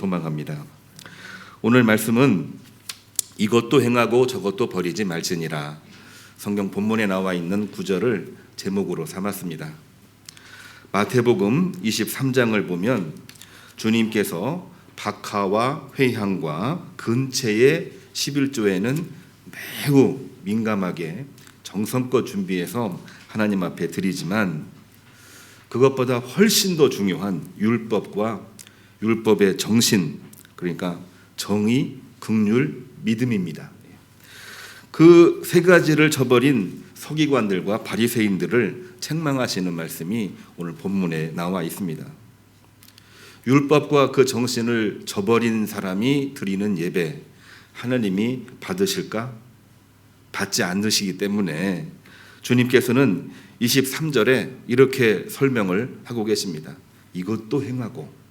소망합니다. 오늘 말씀은 이것도 행하고 저것도 버리지 말지니라, 성경 본문에 나와 있는 구절을 제목으로 삼았습니다. 마태복음 23장을 보면 주님께서 박하와 회향과 근체의 11조에는 매우 민감하게 정성껏 준비해서 하나님 앞에 드리지만, 그것보다 훨씬 더 중요한 율법과 율법의 정신, 그러니까 정의, 긍휼, 믿음입니다. 그 세 가지를 저버린 서기관들과 바리새인들을 책망하시는 말씀이 오늘 본문에 나와 있습니다. 율법과 그 정신을 저버린 사람이 드리는 예배, 하나님이 받으실까? 받지 않으시기 때문에 주님께서는 23절에 이렇게 설명을 하고 계십니다. 이것도 행하고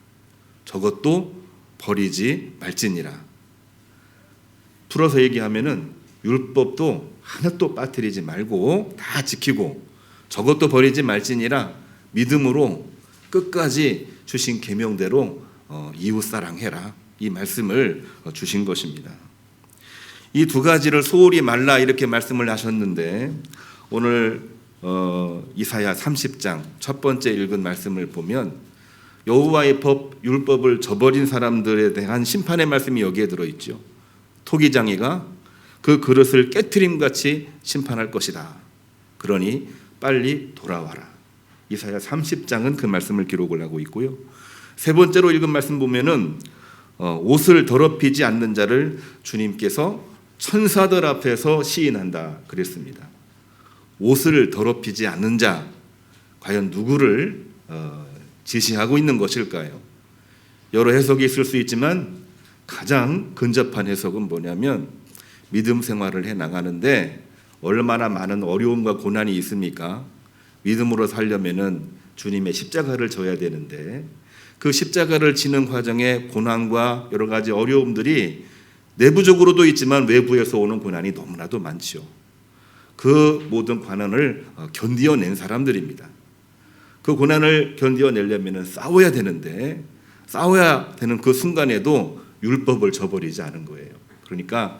저것도 버리지 말지니라. 풀어서 얘기하면은 율법도 하나도 빠뜨리지 말고 다 지키고 저것도 버리지 말지니라, 믿음으로 끝까지 주신 계명대로 이웃 사랑해라, 이 말씀을 주신 것입니다. 이 두 가지를 소홀히 말라 이렇게 말씀을 하셨는데, 오늘 이사야 30장 첫 번째 읽은 말씀을 보면 여호와의 법, 율법을 저버린 사람들에 대한 심판의 말씀이 여기에 들어있죠. 토기장이가 그 그릇을 깨트림같이 심판할 것이다. 그러니 빨리 돌아와라. 이사야 30장은 그 말씀을 기록을 하고 있고요. 세 번째로 읽은 말씀 보면은 옷을 더럽히지 않는 자를 주님께서 천사들 앞에서 시인한다 그랬습니다. 옷을 더럽히지 않는 자, 과연 누구를 지시하고 있는 것일까요? 여러 해석이 있을 수 있지만 가장 근접한 해석은 뭐냐면, 믿음 생활을 해 나가는데 얼마나 많은 어려움과 고난이 있습니까? 믿음으로 살려면은 주님의 십자가를 져야 되는데, 그 십자가를 지는 과정에 고난과 여러 가지 어려움들이 내부적으로도 있지만 외부에서 오는 고난이 너무나도 많죠. 그 모든 고난을 견디어낸 사람들입니다. 그 고난을 견디어내려면 싸워야 되는데, 싸워야 되는 그 순간에도 율법을 저버리지 않은 거예요. 그러니까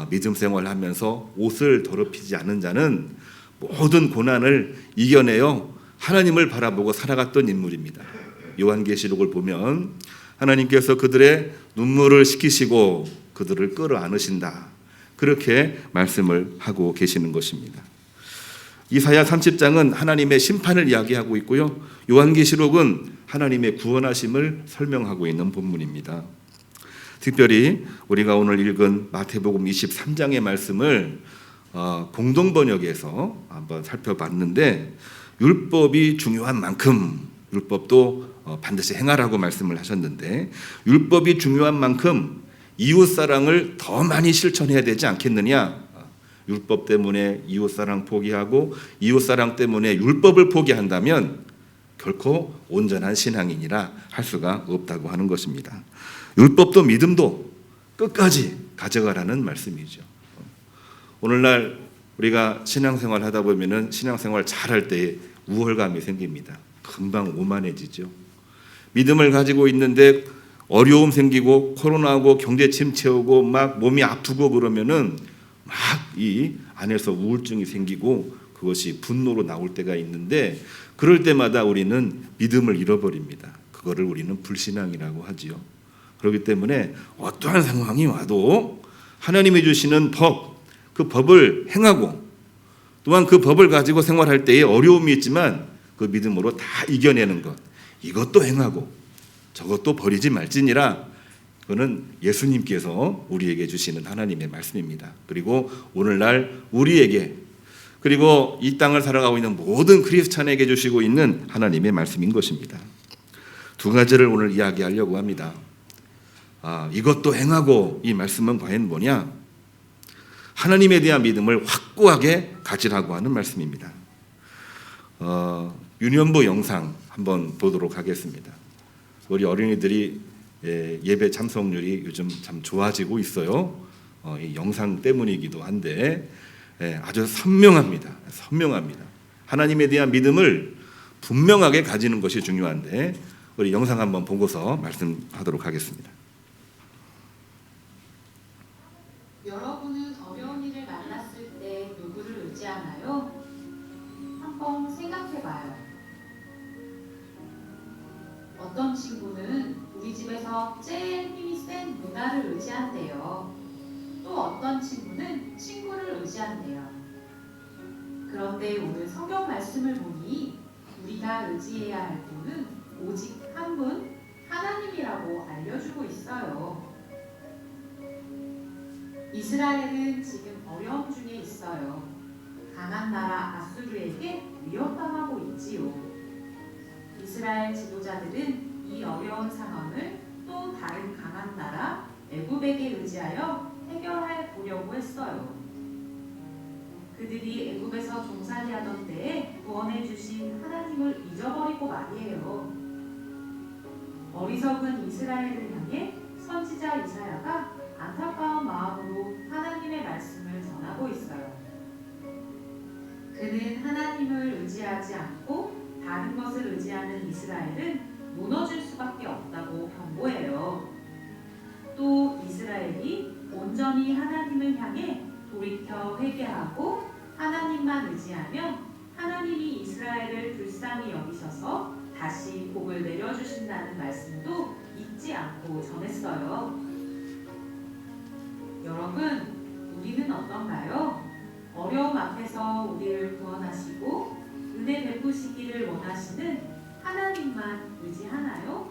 믿음 생활하면서 옷을 더럽히지 않은 자는 모든 고난을 이겨내어 하나님을 바라보고 살아갔던 인물입니다. 요한계시록을 보면 하나님께서 그들의 눈물을 식히시고 그들을 끌어안으신다, 그렇게 말씀을 하고 계시는 것입니다. 이사야 30장은 하나님의 심판을 이야기하고 있고요, 요한계시록은 하나님의 구원하심을 설명하고 있는 본문입니다. 특별히 우리가 오늘 읽은 마태복음 23장의 말씀을 공동번역에서 한번 살펴봤는데, 율법이 중요한 만큼 율법도 반드시 행하라고 말씀을 하셨는데, 율법이 중요한 만큼 이웃사랑을 더 많이 실천해야 되지 않겠느냐. 율법 때문에 이웃사랑 포기하고 이웃사랑 때문에 율법을 포기한다면 결코 온전한 신앙인이라 할 수가 없다고 하는 것입니다. 율법도 믿음도 끝까지 가져가라는 말씀이죠. 오늘날 우리가 신앙생활 하다 보면은 신앙생활 잘할 때 우월감이 생깁니다. 금방 오만해지죠. 믿음을 가지고 있는데 어려움 생기고 코로나하고 경제 침체 오고 막 몸이 아프고 그러면은 막 이 안에서 우울증이 생기고 그것이 분노로 나올 때가 있는데, 그럴 때마다 우리는 믿음을 잃어버립니다. 그거를 우리는 불신앙이라고 하지요. 그렇기 때문에 어떠한 상황이 와도 하나님이 주시는 법, 그 법을 행하고 또한 그 법을 가지고 생활할 때에 어려움이 있지만 그 믿음으로 다 이겨내는 것, 이것도 행하고 저것도 버리지 말지니라. 그거는 예수님께서 우리에게 주시는 하나님의 말씀입니다. 그리고 오늘날 우리에게, 그리고 이 땅을 살아가고 있는 모든 크리스찬에게 주시고 있는 하나님의 말씀인 것입니다. 두 가지를 오늘 이야기하려고 합니다. 이것도 행하고, 이 말씀은 과연 뭐냐? 하나님에 대한 믿음을 확고하게 가지라고 하는 말씀입니다. 유년부 영상 한번 보도록 하겠습니다. 우리 어린이들이 예배 참석률이 요즘 참 좋아지고 있어요. 이 영상 때문이기도 한데 아주 선명합니다. 선명합니다. 하나님에 대한 믿음을 분명하게 가지는 것이 중요한데, 우리 영상 한번 보고서 말씀하도록 하겠습니다. 여러분은 어려운 일을 만났을 때 누구를 의지하나요? 한번 생각해봐요. 어떤 친구는 우리 집에서 제일 힘이 센 누나를 의지한대요. 또 어떤 친구는 친구를 의지한대요. 그런데 오늘 성경 말씀을 보니 우리가 의지해야 할 분은 오직 한 분, 하나님이라고 알려주고 있어요. 이스라엘은 지금 어려움 중에 있어요. 강한 나라 아수르에게 위협당하고 있지요. 이스라엘 지도자들은 이 어려운 상황을 또 다른 강한 나라 애굽에게 의지하여 해결해 보려고 했어요. 그들이 애굽에서 종살이하던 때에 구원해 주신 하나님을 잊어버리고 말이에요. 어리석은 이스라엘을 향해 선지자 이사야가 안타까운 마음으로 하나님의 말씀을 전하고 있어요. 그는 하나님을 의지하지 않고 다른 것을 의지하는 이스라엘은 무너질 수밖에 없다고 경고해요. 또 이스라엘이 온전히 하나님을 향해 돌이켜 회개하고 하나님만 의지하면 하나님이 이스라엘을 불쌍히 여기셔서 다시 복을 내려주신다는 말씀도 잊지 않고 전했어요. 여러분, 우리는 어떤가요? 어려움 앞에서 우리를 구원하시고 은혜 베푸시기를 원하시는 하나님만 의지하나요?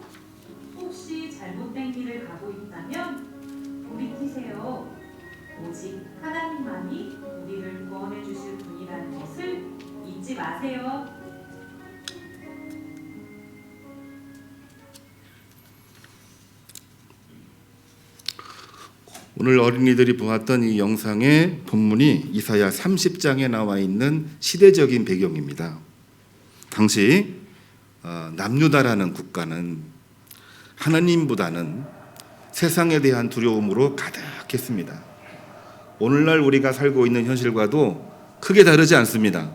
혹시 잘못된 길을 가고 있다면 돌이키세요. 오직 하나님만이 우리를 구원해 주실 분이라는 것을 잊지 마세요. 오늘 어린이들이 보았던 이 영상의 본문이 이사야 30장에 나와 있는 시대적인 배경입니다. 당시 남유다라는 국가는 하나님보다는 세상에 대한 두려움으로 가득했습니다. 오늘날 우리가 살고 있는 현실과도 크게 다르지 않습니다.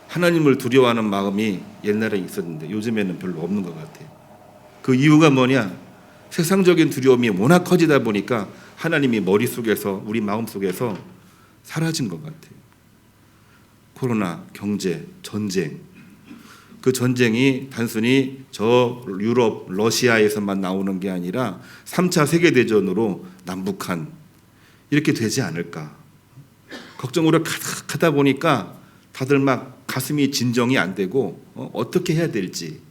하나님을 두려워하는 마음이 옛날에 있었는데 요즘에는 별로 없는 것 같아요. 그 이유가 뭐냐? 세상적인 두려움이 워낙 커지다 보니까 하나님이 머릿속에서 우리 마음속에서 사라진 것 같아요. 코로나, 경제, 전쟁. 그 전쟁이 단순히 저 유럽, 러시아에서만 나오는 게 아니라 3차 세계대전으로 남북한 이렇게 되지 않을까. 걱정으로 가득하다 보니까 다들 막 가슴이 진정이 안 되고 어떻게 해야 될지.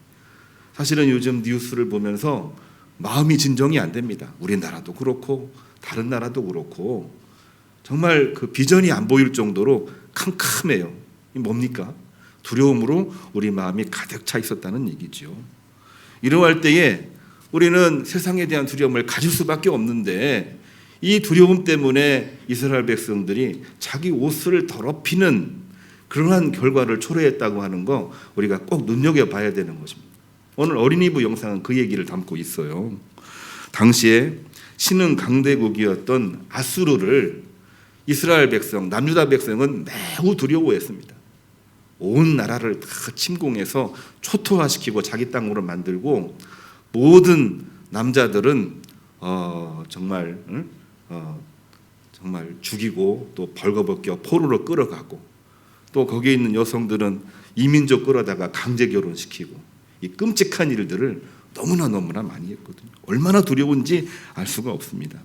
사실은 요즘 뉴스를 보면서 마음이 진정이 안 됩니다. 우리나라도 그렇고 다른 나라도 그렇고 정말 그 비전이 안 보일 정도로 캄캄해요. 이 뭡니까? 두려움으로 우리 마음이 가득 차 있었다는 얘기죠. 이러할 때에 우리는 세상에 대한 두려움을 가질 수밖에 없는데 이 두려움 때문에 이스라엘 백성들이 자기 옷을 더럽히는 그러한 결과를 초래했다고 하는 거 우리가 꼭 눈여겨봐야 되는 것입니다. 오늘 어린이부 영상은 그 얘기를 담고 있어요. 당시에 신흥 강대국이었던 아수르를 이스라엘 백성, 남유다 백성은 매우 두려워했습니다. 온 나라를 다 침공해서 초토화시키고 자기 땅으로 만들고 모든 남자들은 정말 죽이고 또 벌거벗겨 포로로 끌어가고 또 거기에 있는 여성들은 이민족 끌어다가 강제 결혼시키고 이 끔찍한 일들을 너무나 많이 했거든요. 얼마나 두려운지 알 수가 없습니다.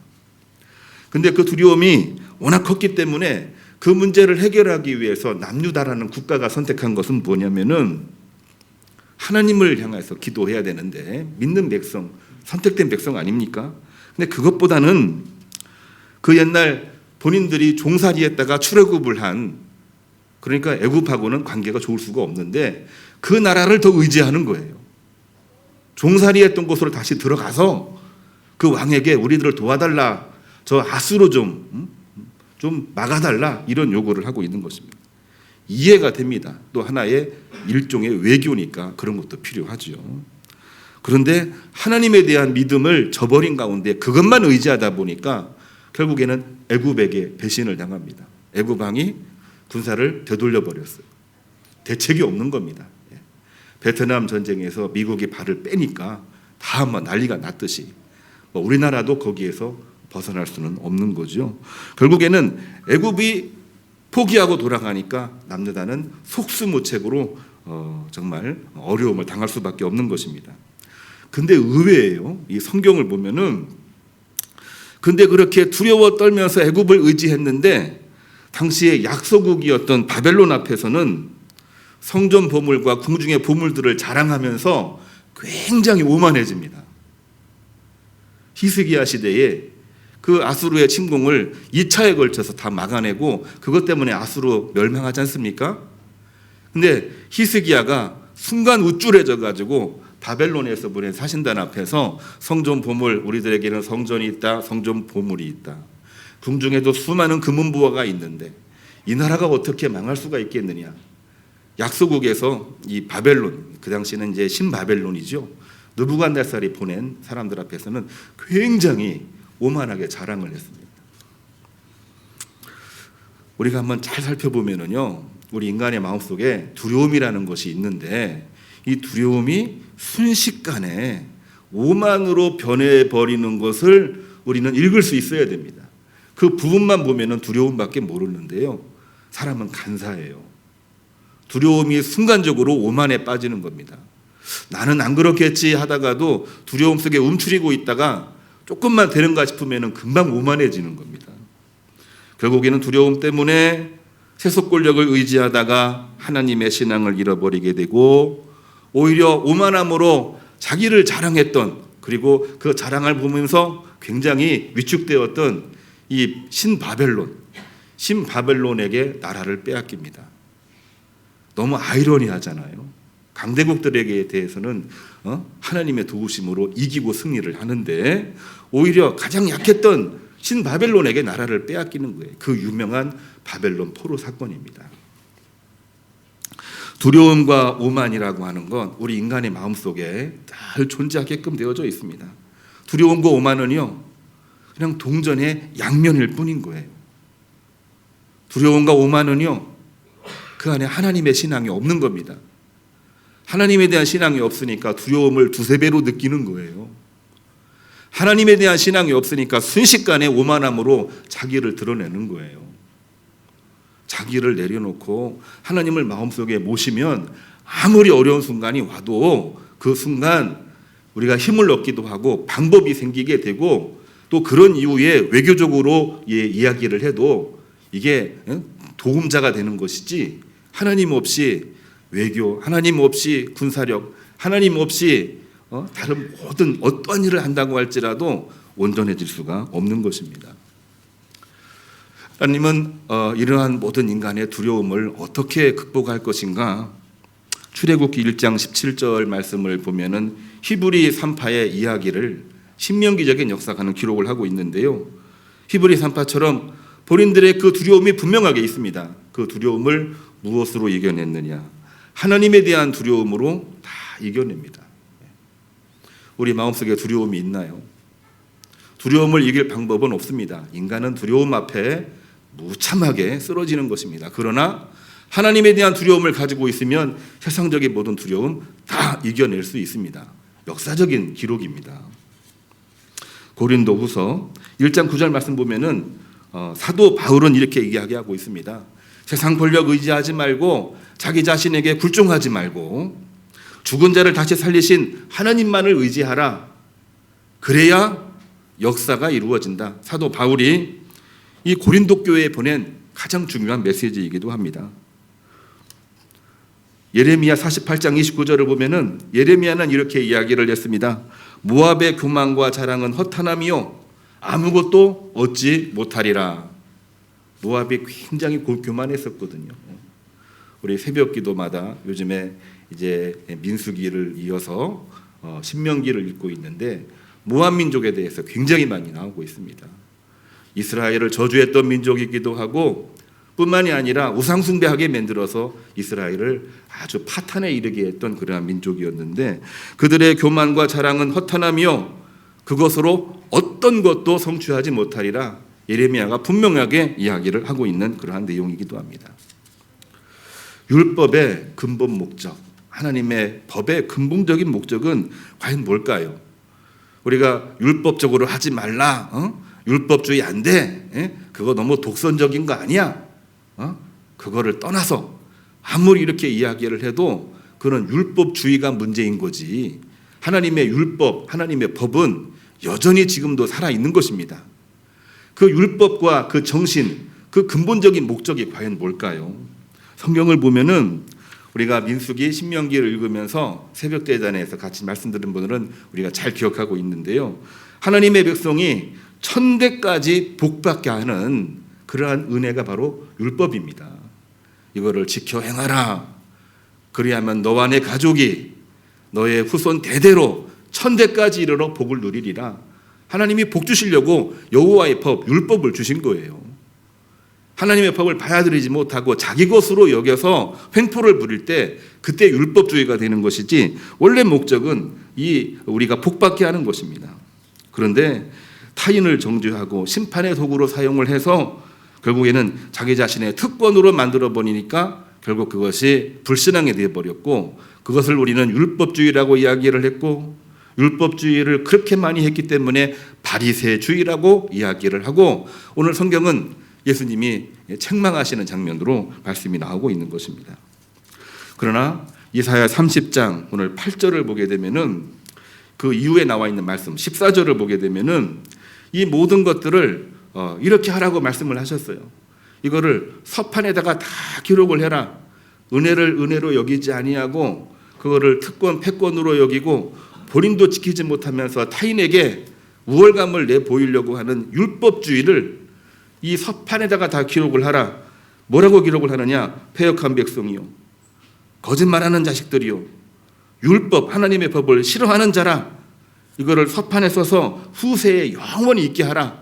근데 그 두려움이 워낙 컸기 때문에 그 문제를 해결하기 위해서 남유다라는 국가가 선택한 것은 뭐냐면은 하나님을 향해서 기도해야 되는데 믿는 백성, 선택된 백성 아닙니까? 근데 그것보다는 그 옛날 본인들이 종살이했다가 출애굽을 한 그러니까 애굽하고는 관계가 좋을 수가 없는데 그 나라를 더 의지하는 거예요. 종살이했던 곳으로 다시 들어가서 그 왕에게 우리들을 도와달라, 저 아수로 좀 막아달라 이런 요구를 하고 있는 것입니다. 이해가 됩니다. 또 하나의 일종의 외교니까 그런 것도 필요하죠. 그런데 하나님에 대한 믿음을 저버린 가운데 그것만 의지하다 보니까 결국에는 애굽에게 배신을 당합니다. 애굽 왕이 군사를 되돌려 버렸어요. 대책이 없는 겁니다. 베트남 전쟁에서 미국이 발을 빼니까 다 한번 난리가 났듯이 우리나라도 거기에서 벗어날 수는 없는 거죠. 결국에는 애굽이 포기하고 돌아가니까 남유다는 속수무책으로 정말 어려움을 당할 수밖에 없는 것입니다. 근데 의외예요. 이 성경을 보면은 근데 그렇게 두려워 떨면서 애굽을 의지했는데 당시에 약소국이었던 바벨론 앞에서는 성전 보물과 궁중의 보물들을 자랑하면서 굉장히 오만해집니다. 히스기야 시대에 그 아수르의 침공을 2차에 걸쳐서 다 막아내고 그것 때문에 아수르 멸망하지 않습니까? 근데 히스기야가 순간 우쭐해져 가지고 바벨론에서 보낸 사신단 앞에서 성전 보물, 우리들에게는 성전이 있다, 성전 보물이 있다. 궁중에도 수많은 금은부화가 있는데 이 나라가 어떻게 망할 수가 있겠느냐. 약소국에서 이 바벨론, 그 당시는 이제 신바벨론이죠. 느부갓네살이 보낸 사람들 앞에서는 굉장히 오만하게 자랑을 했습니다. 우리가 한번 잘 살펴보면은요, 우리 인간의 마음속에 두려움이라는 것이 있는데 이 두려움이 순식간에 오만으로 변해버리는 것을 우리는 읽을 수 있어야 됩니다. 그 부분만 보면은 두려움밖에 모르는데요, 사람은 간사해요. 두려움이 순간적으로 오만에 빠지는 겁니다. 나는 안 그렇겠지 하다가도 두려움 속에 움츠리고 있다가 조금만 되는가 싶으면 금방 오만해지는 겁니다. 결국에는 두려움 때문에 세속권력을 의지하다가 하나님의 신앙을 잃어버리게 되고 오히려 오만함으로 자기를 자랑했던, 그리고 그 자랑을 보면서 굉장히 위축되었던 이 신바벨론에게 나라를 빼앗깁니다. 너무 아이러니하잖아요. 강대국들에게 대해서는 하나님의 도우심으로 이기고 승리를 하는데 오히려 가장 약했던 신바벨론에게 나라를 빼앗기는 거예요. 그 유명한 바벨론 포로 사건입니다. 두려움과 오만이라고 하는 건 우리 인간의 마음속에 늘 존재하게끔 되어져 있습니다. 두려움과 오만은요, 그냥 동전의 양면일 뿐인 거예요. 두려움과 오만은요, 그 안에 하나님의 신앙이 없는 겁니다. 하나님에 대한 신앙이 없으니까 두려움을 두세 배로 느끼는 거예요. 하나님에 대한 신앙이 없으니까 순식간에 오만함으로 자기를 드러내는 거예요. 자기를 내려놓고 하나님을 마음속에 모시면 아무리 어려운 순간이 와도 그 순간 우리가 힘을 얻기도 하고 방법이 생기게 되고, 또 그런 이후에 외교적으로 이야기를 해도 이게 도움자가 되는 것이지, 하나님 없이 외교, 하나님 없이 군사력, 하나님 없이 다른 모든 어떠한 일을 한다고 할지라도 온전해질 수가 없는 것입니다. 하나님은 이러한 모든 인간의 두려움을 어떻게 극복할 것인가? 출애굽기 1장 17절 말씀을 보면은 히브리 산파의 이야기를 신명기적인 역사가는 기록을 하고 있는데요, 히브리 산파처럼 본인들의 그 두려움이 분명하게 있습니다. 그 두려움을 무엇으로 이겨냈느냐? 하나님에 대한 두려움으로 다 이겨냅니다. 우리 마음속에 두려움이 있나요? 두려움을 이길 방법은 없습니다. 인간은 두려움 앞에 무참하게 쓰러지는 것입니다. 그러나 하나님에 대한 두려움을 가지고 있으면 세상적인 모든 두려움 다 이겨낼 수 있습니다. 역사적인 기록입니다. 고린도후서 1장 9절 말씀 보면은 사도 바울은 이렇게 이야기하고 있습니다. 세상 권력 의지하지 말고 자기 자신에게 굴종하지 말고 죽은 자를 다시 살리신 하나님만을 의지하라. 그래야 역사가 이루어진다. 사도 바울이 이 고린도 교회에 보낸 가장 중요한 메시지이기도 합니다. 예레미야 48장 29절을 보면은 예레미야는 이렇게 이야기를 했습니다. 모압의 교만과 자랑은 허탄함이요 아무것도 얻지 못하리라. 모압이 굉장히 교만했었거든요. 우리 새벽 기도마다 요즘에 이제 민수기를 이어서 신명기를 읽고 있는데 모압 민족에 대해서 굉장히 많이 나오고 있습니다. 이스라엘을 저주했던 민족이기도 하고 뿐만이 아니라 우상숭배하게 만들어서 이스라엘을 아주 파탄에 이르게 했던 그러한 민족이었는데 그들의 교만과 자랑은 허탄함이요 그것으로 어떤 것도 성취하지 못하리라. 예레미야가 분명하게 이야기를 하고 있는 그러한 내용이기도 합니다. 율법의 근본 목적, 하나님의 법의 근본적인 목적은 과연 뭘까요? 우리가 율법적으로 하지 말라, 율법주의 안 돼. 그거 너무 독선적인 거 아니야. 그거를 떠나서 아무리 이렇게 이야기를 해도 그런 율법주의가 문제인 거지. 하나님의 율법, 하나님의 법은 여전히 지금도 살아있는 것입니다. 그 율법과 그 정신, 그 근본적인 목적이 과연 뭘까요? 성경을 보면은 우리가 민수기 신명기를 읽으면서 새벽 대단에서 같이 말씀드린 분들은 우리가 잘 기억하고 있는데요. 하나님의 백성이 천대까지 복받게 하는 그러한 은혜가 바로 율법입니다. 이거를 지켜 행하라. 그리하면 너와 내 가족이 너의 후손 대대로 천대까지 이르러 복을 누리리라. 하나님이 복 주시려고 여호와의 법, 율법을 주신 거예요. 하나님의 법을 받아들이지 못하고 자기 것으로 여겨서 횡포를 부릴 때 그때 율법주의가 되는 것이지 원래 목적은 우리가 복받게 하는 것입니다. 그런데 타인을 정죄하고 심판의 도구로 사용을 해서 결국에는 자기 자신의 특권으로 만들어 버리니까 결국 그것이 불신앙이 되어버렸고 그것을 우리는 율법주의라고 이야기를 했고 율법주의를 그렇게 많이 했기 때문에 바리새주의라고 이야기를 하고 오늘 성경은 예수님이 책망하시는 장면으로 말씀이 나오고 있는 것입니다. 그러나 이사야 30장 오늘 8절을 보게 되면은 그 이후에 나와 있는 말씀 14절을 보게 되면은 이 모든 것들을 이렇게 하라고 말씀을 하셨어요. 이거를 서판에다가 다 기록을 해라. 은혜를 은혜로 여기지 아니하고 그거를 특권 패권으로 여기고 본인도 지키지 못하면서 타인에게 우월감을 내보이려고 하는 율법주의를 이 서판에다가 다 기록을 하라. 뭐라고 기록을 하느냐? 패역한 백성이요, 거짓말하는 자식들이요, 율법 하나님의 법을 싫어하는 자라. 이거를 서판에 써서 후세에 영원히 있게 하라.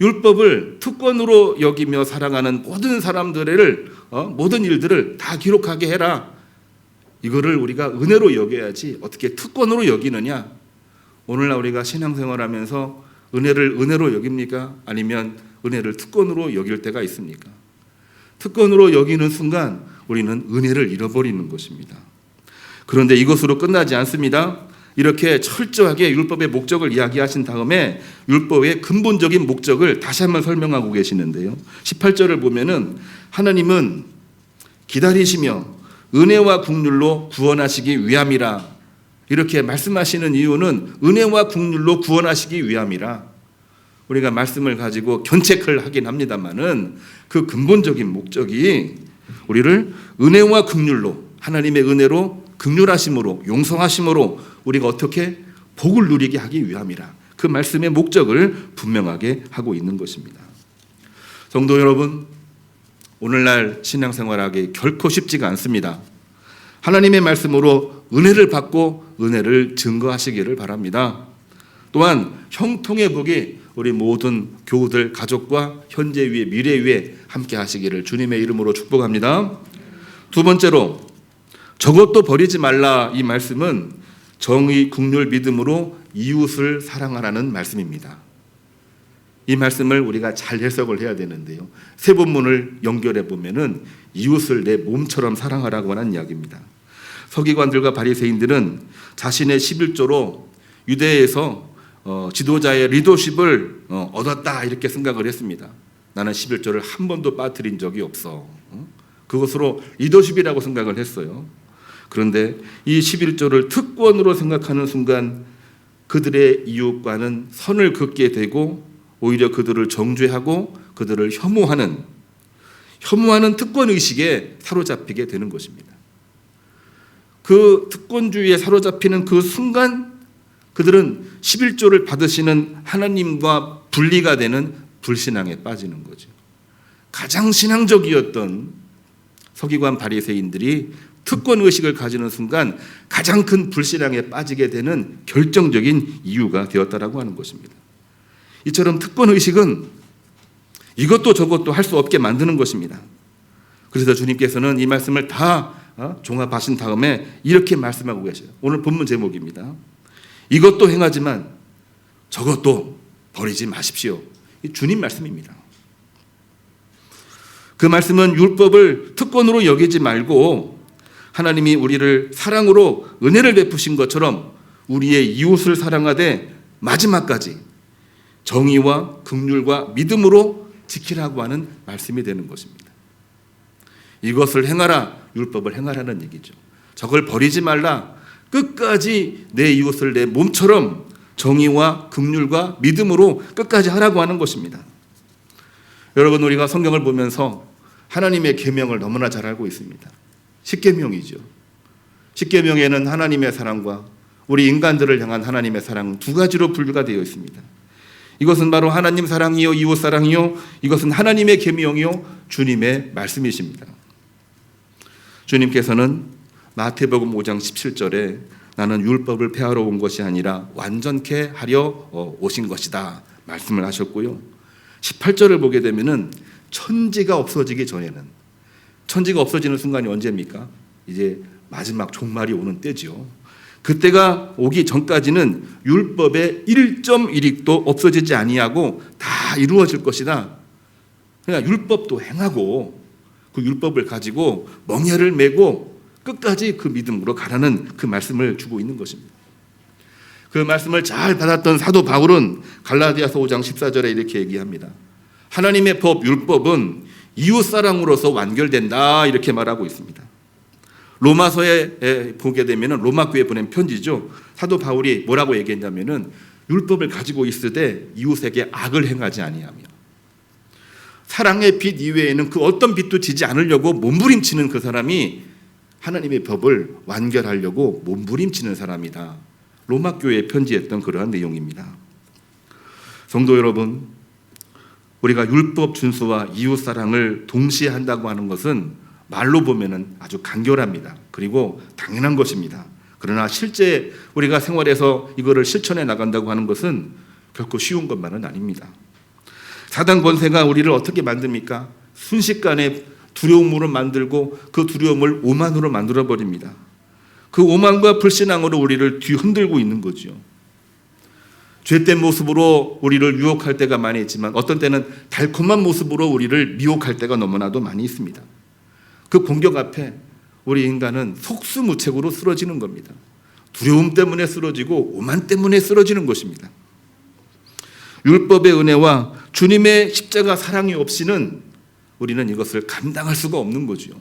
율법을 특권으로 여기며 살아가는 모든 사람들을 모든 일들을 다 기록하게 해라. 이거를 우리가 은혜로 여겨야지 어떻게 특권으로 여기느냐? 오늘날 우리가 신앙생활하면서 은혜를 은혜로 여깁니까? 아니면 은혜를 특권으로 여길 때가 있습니까? 특권으로 여기는 순간 우리는 은혜를 잃어버리는 것입니다. 그런데 이것으로 끝나지 않습니다. 이렇게 철저하게 율법의 목적을 이야기하신 다음에 율법의 근본적인 목적을 다시 한번 설명하고 계시는데요. 18절을 보면은 하나님은 기다리시며 은혜와 국률로 구원하시기 위함이라. 이렇게 말씀하시는 이유는 은혜와 국률로 구원하시기 위함이라. 우리가 말씀을 가지고 견책을 하긴 합니다만은 그 근본적인 목적이 우리를 은혜와 국률로 하나님의 은혜로 긍휼하심으로 용서하심으로 우리가 어떻게 복을 누리게 하기 위함이라. 그 말씀의 목적을 분명하게 하고 있는 것입니다. 성도 여러분, 오늘날 신앙생활하기 결코 쉽지가 않습니다. 하나님의 말씀으로 은혜를 받고 은혜를 증거하시기를 바랍니다. 또한 형통의 복이 우리 모든 교우들, 가족과 현재 위에 미래 위에 함께 하시기를 주님의 이름으로 축복합니다. 두 번째로 저것도 버리지 말라. 이 말씀은 정의, 긍휼, 믿음으로 이웃을 사랑하라는 말씀입니다. 이 말씀을 우리가 잘 해석을 해야 되는데요. 세 본문을 연결해 보면은 이웃을 내 몸처럼 사랑하라고 하는 이야기입니다. 서기관들과 바리새인들은 자신의 11조로 유대에서 지도자의 리더십을 얻었다 이렇게 생각을 했습니다. 나는 11조를 한 번도 빠뜨린 적이 없어. 그것으로 리더십이라고 생각을 했어요. 그런데 이 11조를 특권으로 생각하는 순간 그들의 이웃과는 선을 긋게 되고 오히려 그들을 정죄하고 그들을 혐오하는 특권의식에 사로잡히게 되는 것입니다. 그 특권주의에 사로잡히는 그 순간 그들은 11조를 받으시는 하나님과 분리가 되는 불신앙에 빠지는 거죠. 가장 신앙적이었던 서기관 바리새인들이 특권의식을 가지는 순간 가장 큰 불신앙에 빠지게 되는 결정적인 이유가 되었다라고 하는 것입니다. 이처럼 특권의식은 이것도 저것도 할 수 없게 만드는 것입니다. 그래서 주님께서는 이 말씀을 다 종합하신 다음에 이렇게 말씀하고 계셔요. 오늘 본문 제목입니다. 이것도 행하지만 저것도 버리지 마십시오. 이 주님 말씀입니다. 그 말씀은 율법을 특권으로 여기지 말고 하나님이 우리를 사랑으로 은혜를 베푸신 것처럼 우리의 이웃을 사랑하되 마지막까지 정의와 긍휼과 믿음으로 지키라고 하는 말씀이 되는 것입니다. 이것을 행하라, 율법을 행하라는 얘기죠. 저걸 버리지 말라, 끝까지 내 이웃을 내 몸처럼 정의와 긍휼과 믿음으로 끝까지 하라고 하는 것입니다. 여러분, 우리가 성경을 보면서 하나님의 계명을 너무나 잘 알고 있습니다. 십계명이죠. 십계명에는 하나님의 사랑과 우리 인간들을 향한 하나님의 사랑 두 가지로 분류가 되어 있습니다. 이것은 바로 하나님 사랑이요 이웃 사랑이요, 이것은 하나님의 계명이요 주님의 말씀이십니다. 주님께서는 마태복음 5장 17절에 나는 율법을 폐하러 온 것이 아니라 완전케 하려 오신 것이다 말씀을 하셨고요. 18절을 보게 되면은 천지가 없어지기 전에는, 천지가 없어지는 순간이 언제입니까? 이제 마지막 종말이 오는 때죠. 그때가 오기 전까지는 율법의 1.1획도 없어지지 아니하고 다 이루어질 것이다. 그러니까 율법도 행하고 그 율법을 가지고 멍에를 메고 끝까지 그 믿음으로 가라는 그 말씀을 주고 있는 것입니다. 그 말씀을 잘 받았던 사도 바울은 갈라디아서 5장 14절에 이렇게 얘기합니다. 하나님의 법, 율법은 이웃사랑으로서 완결된다 이렇게 말하고 있습니다. 로마서에 보게 되면 로마 교회에 보낸 편지죠. 사도 바울이 뭐라고 얘기했냐면은 율법을 가지고 있으되 이웃에게 악을 행하지 아니하며 사랑의 빛 이외에는 그 어떤 빛도 지지 않으려고 몸부림치는 그 사람이 하나님의 법을 완결하려고 몸부림치는 사람이다. 로마 교회에 편지했던 그러한 내용입니다. 성도 여러분, 우리가 율법 준수와 이웃 사랑을 동시에 한다고 하는 것은 말로 보면은 아주 간결합니다. 그리고 당연한 것입니다. 그러나 실제 우리가 생활에서 이거를 실천해 나간다고 하는 것은 결코 쉬운 것만은 아닙니다. 사단 권세가 우리를 어떻게 만듭니까? 순식간에 두려움으로 만들고 그 두려움을 오만으로 만들어 버립니다. 그 오만과 불신앙으로 우리를 뒤흔들고 있는 거죠. 죄된 모습으로 우리를 유혹할 때가 많이 있지만 어떤 때는 달콤한 모습으로 우리를 미혹할 때가 너무나도 많이 있습니다. 그 공격 앞에 우리 인간은 속수무책으로 쓰러지는 겁니다. 두려움 때문에 쓰러지고 오만 때문에 쓰러지는 것입니다. 율법의 은혜와 주님의 십자가 사랑이 없이는 우리는 이것을 감당할 수가 없는 거죠.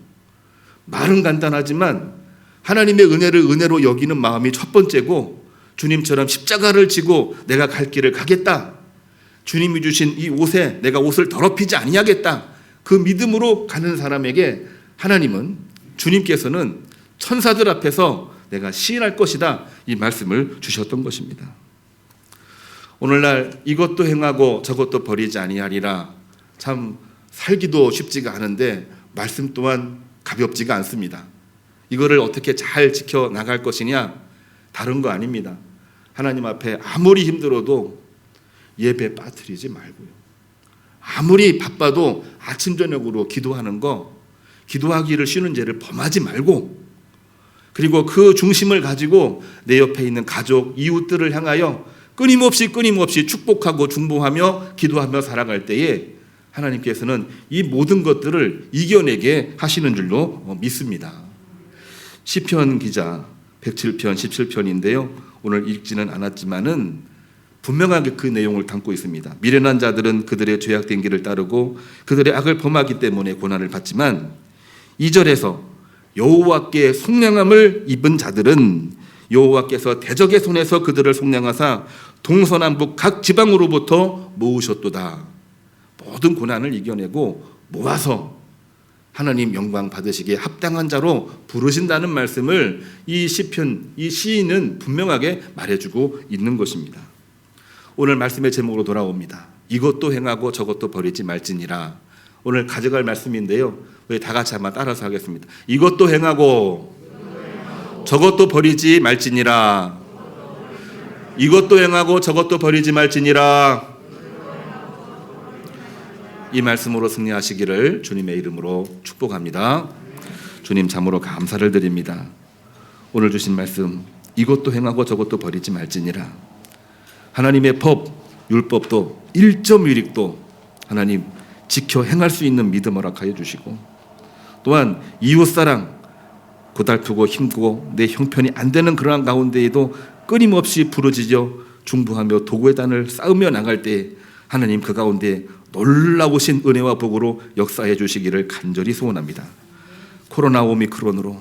말은 간단하지만 하나님의 은혜를 은혜로 여기는 마음이 첫 번째고, 주님처럼 십자가를 지고 내가 갈 길을 가겠다, 주님이 주신 이 옷에 내가 옷을 더럽히지 아니하겠다, 그 믿음으로 가는 사람에게 하나님은, 주님께서는 천사들 앞에서 내가 시인할 것이다 이 말씀을 주셨던 것입니다. 오늘날 이것도 행하고 저것도 버리지 아니하리라, 참 살기도 쉽지가 않은데 말씀 또한 가볍지가 않습니다. 이거를 어떻게 잘 지켜나갈 것이냐, 다른 거 아닙니다. 하나님 앞에 아무리 힘들어도 예배 빠뜨리지 말고요. 아무리 바빠도 아침 저녁으로 기도하는 거, 기도하기를 쉬는 죄를 범하지 말고, 그리고 그 중심을 가지고 내 옆에 있는 가족, 이웃들을 향하여 끊임없이 축복하고 중보하며 기도하며 살아갈 때에 하나님께서는 이 모든 것들을 이겨내게 하시는 줄로 믿습니다. 시편 기자 107편 17편인데요. 오늘 읽지는 않았지만은 분명하게 그 내용을 담고 있습니다. 미련한 자들은 그들의 죄악된 길을 따르고 그들의 악을 범하기 때문에 고난을 받지만, 2절에서 여호와께 속량함을 입은 자들은 여호와께서 대적의 손에서 그들을 속량하사 동서남북 각 지방으로부터 모으셨도다. 모든 고난을 이겨내고 모아서 하나님 영광 받으시기에 합당한 자로 부르신다는 말씀을 이 시편, 이 시인은 분명하게 말해주고 있는 것입니다. 오늘 말씀의 제목으로 돌아옵니다. 이것도 행하고 저것도 버리지 말지니라. 오늘 가져갈 말씀인데요, 우리 다 같이 한번 따라서 하겠습니다. 이것도 행하고 저것도 버리지 말지니라. 이것도 행하고 저것도 버리지 말지니라. 이 말씀으로 승리하시기를 주님의 이름으로 축복합니다. 주님 참으로 감사를 드립니다. 오늘 주신 말씀, 이것도 행하고 저것도 버리지 말지니라. 하나님의 법, 율법도 1.1획도 하나님 지켜 행할 수 있는 믿음 허락하여 주시고, 또한 이웃사랑, 고달프고 힘고 내 형편이 안 되는 그러한 가운데에도 끊임없이 부르짖어 중부하며 도구의 단을 쌓으며 나갈 때 하나님 그 가운데 놀라우신 은혜와 복으로 역사해 주시기를 간절히 소원합니다. 코로나 오미크론으로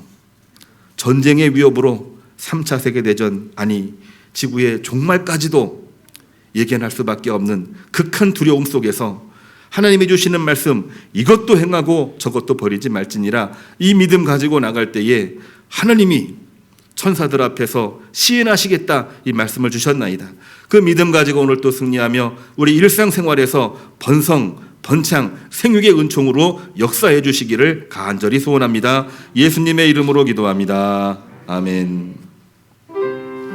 전쟁의 위협으로 3차 세계대전, 아니 지구의 종말까지도 예견할 수밖에 없는 극한 두려움 속에서 하나님이 주시는 말씀, 이것도 행하고 저것도 버리지 말지니라, 이 믿음 가지고 나갈 때에 하나님이 천사들 앞에서 시인하시겠다, 이 말씀을 주셨나이다. 그 믿음 가지고 오늘 또 승리하며 우리 일상생활에서 번성, 번창, 생육의 은총으로 역사해 주시기를 간절히 소원합니다. 예수님의 이름으로 기도합니다. 아멘.